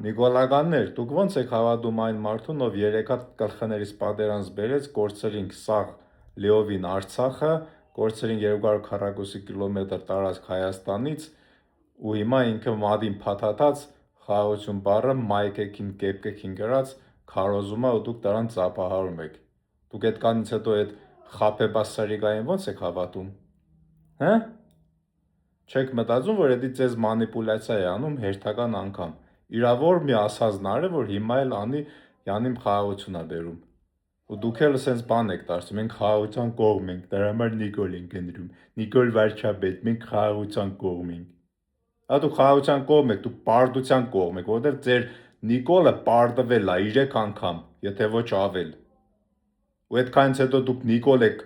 Նիկոլականներ, դուք ոնց եք հավատում այն մարդուն, ով 3 հատ գլխներից պատերանս բերեց, կորցրինք սաղ լիովին Արցախը, կորցրինք 240 կիլոմետր տարածք Հայաստանից, ու հիմա ինքը մադին փաթաթած խաղաղություն բառը մայքեքին կեպկեքին գրած քարոզում է ու դուք դրան ծափահարում եք։ Դուք այդքանից հետո այդ խաբեբա սրիկային ոնց եք հավատում։ Հա՞։ Չեք մտածում, որ դա ձեզ մանիպուլյացիա է անում հերթական անգամ։ Իրավոր մի ասազնար է, որ հիմա էլ անի յանիմ խաղաղություն է բերում։ Ու դուք էլ սենց բան եք դարձում, մենք խաղաղության կողմ ենք, դրա համար Նիկոլ ենք ընտրում։ Նիկոլ Վարչապետ, մենք խաղաղության կողմ ենք։ Դուք խաղաղության կողմ եք, դուք պարտության կողմ եք, որովհետև ձեր Նիկոլը պարտվել է 3 անգամ, եթե ոչ ավել։ Ու այդքանից հետո դուք Նիկոլ եք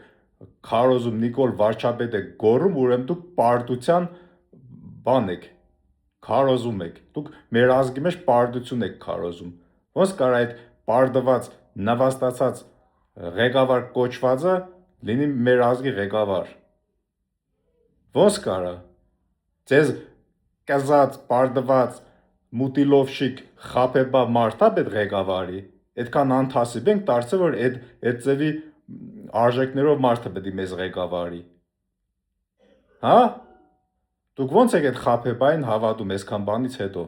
քարոզում, Նիկոլ Վարչապետ եք գոռում, ուրեմն դուք պարտության բան եք, քարոզում եք։ Դուք մեր ազգի մեջ պարտություն եք քարոզում։ Ոնց կարա այդ պարտված, նվաստացած ղեկավար կոչվածը լինի մեր ազգի ղեկավար։ Ոնց կարա։ Ձեզ կզած, պարտված, մուտիլովշիկ, խաբեբա մարդ է պետք ղեկավարի։ Այդքան անթասիբ ենք դարձել, որ այդ ձևի արժեքներով մարդը պետք է մեզ ղեկավարի։ Հա՞։ Դուք ոնց եք այդ խաբեբային հավատում այսքան բանից հետո։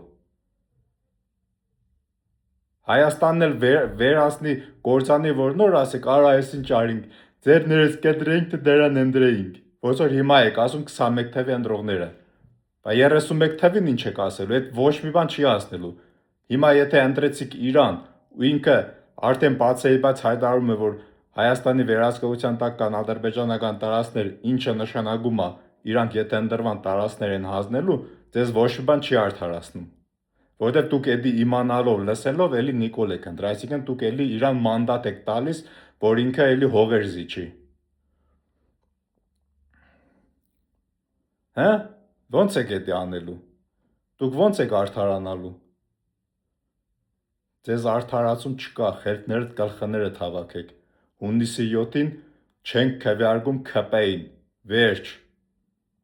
Հայաստանն էլ վերացնի կործանի, որ նոր ասեք, արա այսինչ արինք, ձերներս կտրեինք, թե դրան ընդրեինք։ Ոնց որ հիմա եք ասում 21 թվի ընտրողները։ Բա 31 թվին ինչ եք ասելու, այդ ոչ մի բան չի ասնելու։ Հիմա եթե ընտրեցիք իրան ու ինքը արդեն բացեիբաց հայտարարում է, որ Հայաստանի վերահսկողության տակ կան ադրբեջանական տարածքներ, ինչը նշանակում է իրանք եթե ընտրվան տարածքներ են հանձնելու, ձեզ ոչ մի բան չի արդարացնում։ Որովհետև դուք էդի իմանալով, լսելով էլի Նիկոլ եք ընտրել, այսինքն դուք էլի իրան մանդատ եք տալիս, որ ինքը էլի հողեր զիջի։ Հա՞։ Ոնց եք էդի անելու։ Դուք ոնց եք արդարանալու։ Ձեզ արդարացում չկա, խելքներդ գլխներդ հավաքեք։ Հունիսի 7-ին չենք քվեարկում ՔՊ-ին։ Վերջ։